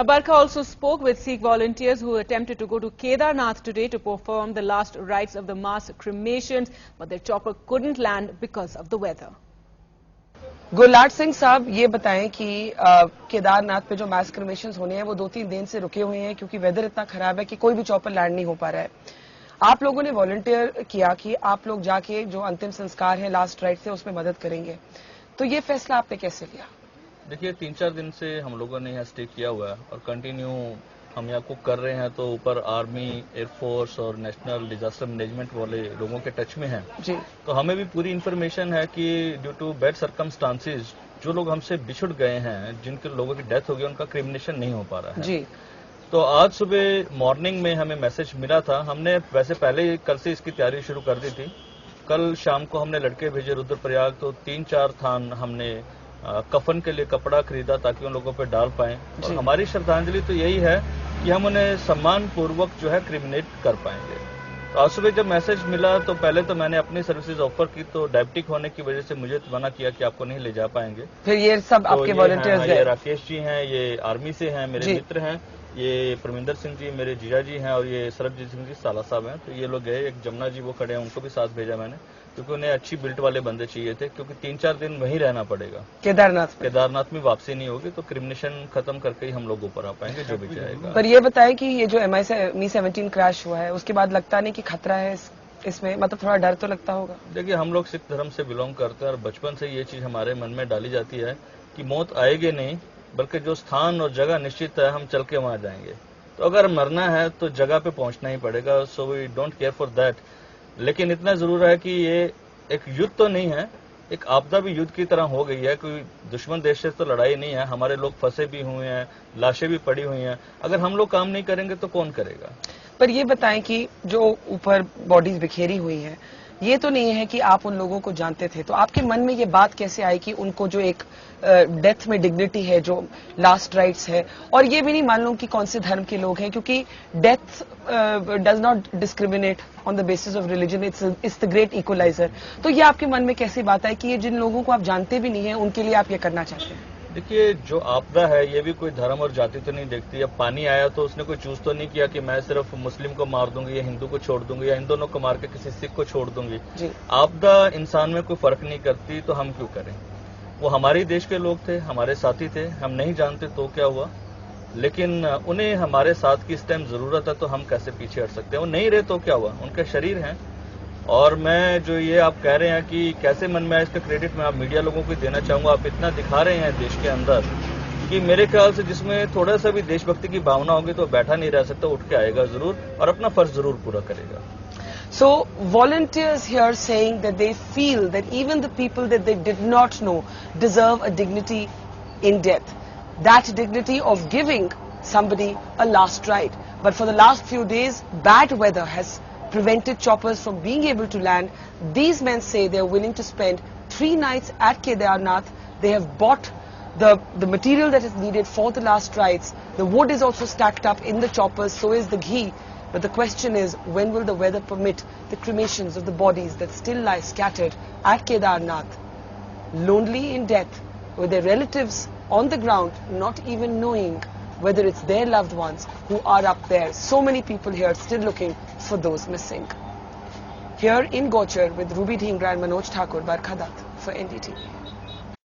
Barkha also spoke with Sikh volunteers who attempted to go to Kedarnath today to perform the last rites of the mass cremations, but their chopper couldn't land because of the weather. गुरलाट Singh साहब ये बताएं कि केदारनाथ पे जो मास क्रिमेशंस होने हैं वो 2-3 दिन से रुके हुए हैं क्योंकि वेदर इतना खराब है कि कोई भी चॉपर लैंड नहीं हो पा रहा है। आप लोगों ने वॉलंटियर किया कि आप लोग जाके जो अंतिम संस्कार है लास्ट राइट से उसमें मदद करेंगे, तो ये फैसला आपने कैसे लिया? देखिए 3-4 दिन से हम लोगों ने यहाँ स्टे किया हुआ है और कंटिन्यू हम यहाँ कुक कर रहे हैं, तो ऊपर आर्मी, एयरफोर्स और नेशनल डिजास्टर मैनेजमेंट वाले लोगों के टच में हैं जी। तो हमें भी पूरी इन्फॉर्मेशन है कि ड्यू टू बैड सर्कमस्टांसेस जो लोग हमसे बिछुड़ गए हैं, जिनके लोगों की डेथ हो गई, उनका क्रिमिनेशन नहीं हो पा रहा है जी। तो आज सुबह मॉर्निंग में हमें मैसेज मिला था। हमने वैसे पहले कल से इसकी तैयारी शुरू कर दी थी। कल शाम को हमने लड़के भेजे रुद्रप्रयाग, तो 3-4 थान हमने कफन के लिए कपड़ा खरीदा ताकि उन लोगों पे डाल पाएं। और हमारी श्रद्धांजलि तो यही है कि हम उन्हें सम्मान पूर्वक जो है क्रिमिनेट कर पाएंगे। तो आज सुबह जब मैसेज मिला तो पहले तो मैंने अपनी सर्विसेज ऑफर की, तो डायबिटिक होने की वजह से मुझे मना किया कि आपको नहीं ले जा पाएंगे। फिर ये सब तो आपके वॉलंटियर्स ये राकेश जी हैं, ये आर्मी से हैं, मेरे मित्र हैं, ये परमिंदर सिंह जी मेरे जीजा जी हैं, और ये सरबजीत सिंह जी साला साहब हैं। तो ये लोग गए, एक जमुना जी वो खड़े हैं, उनको भी साथ भेजा मैंने, क्योंकि उन्हें अच्छी बिल्ट वाले बंदे चाहिए थे, क्योंकि 3-4 दिन वहीं रहना पड़ेगा। केदारनाथ में वापसी नहीं होगी, तो क्रिमिनेशन खत्म करके ही हम लोग ऊपर आ पाएंगे जो भी जाएगा। पर ये बताएं कि ये जो Mi-17 क्रैश हुआ है उसके बाद लगता नहीं कि खतरा है इसमें, मतलब थोड़ा डर तो लगता होगा? देखिए हम लोग सिख धर्म से बिलोंग करते हैं और बचपन से ये चीज हमारे मन में डाली जाती है कि मौत आएगी नहीं, बल्कि जो स्थान और जगह निश्चित है हम चल के वहां जाएंगे। तो अगर मरना है तो जगह पे पहुंचना ही पड़ेगा। So we don't care for that. लेकिन इतना जरूर है कि ये एक युद्ध तो नहीं है, एक आपदा भी युद्ध की तरह हो गई है। कोई दुश्मन देश से तो लड़ाई नहीं है, हमारे लोग फंसे भी हुए हैं, लाशें भी पड़ी हुई हैं। अगर हम लोग काम नहीं करेंगे तो कौन करेगा? पर ये बताएं कि जो ऊपर बॉडीज बिखेरी हुई हैं, ये तो नहीं है कि आप उन लोगों को जानते थे, तो आपके मन में ये बात कैसे आई कि उनको जो एक डेथ में डिग्निटी है, जो लास्ट राइट्स है, और ये भी नहीं मान लो कि कौन से धर्म के लोग हैं, क्योंकि death does not discriminate on the basis of religion, it's the great equaliser. तो ये आपके मन में कैसी बात है कि ये जिन लोगों को आप जानते भी नहीं है उनके लिए आप ये करना चाहते हैं? देखिए जो आपदा है ये भी कोई धर्म और जाति तो नहीं देखती। अब पानी आया तो उसने कोई चूज तो नहीं किया कि मैं सिर्फ मुस्लिम को मार दूंगी या हिंदू को छोड़ दूंगी या इन दोनों को मार के किसी सिख को छोड़ दूंगी। आपदा इंसान में कोई फर्क नहीं करती, तो हम क्यों करें? वो हमारे देश के लोग थे, हमारे साथी थे, हम नहीं जानते तो क्या हुआ, लेकिन उन्हें हमारे साथ की इस टाइम जरूरत है, तो हम कैसे पीछे हट सकते हैं? वो नहीं रहे तो क्या हुआ, उनके शरीर हैं। और मैं जो ये आप कह रहे हैं कि कैसे मन में आया, इसका क्रेडिट मैं आप मीडिया लोगों को देना चाहूंगा। आप इतना दिखा रहे हैं देश के अंदर कि मेरे ख्याल से जिसमें थोड़ा सा भी देशभक्ति की भावना होगी तो बैठा नहीं रह सकता, उठ के आएगा जरूर और अपना फर्ज जरूर पूरा करेगा। So volunteers here saying that they feel that even the people that they did not know deserve a dignity in death, that dignity of giving somebody a last ride. But for the last few days, bad weather has prevented choppers from being able to land. These men say they are willing to spend 3 nights at Kedarnath. They have bought the material that is needed for the last rites. The wood is also stacked up in the choppers, so is the ghee. But the question is, when will the weather permit the cremations of the bodies that still lie scattered at Kedarnath, lonely in death, with their relatives on the ground, not even knowing whether it's their loved ones who are up there. So many people here still looking for those missing. Here in Gochar with Ruby Dhingra and Manoj Thakur, Barkha Dutt for NDTV.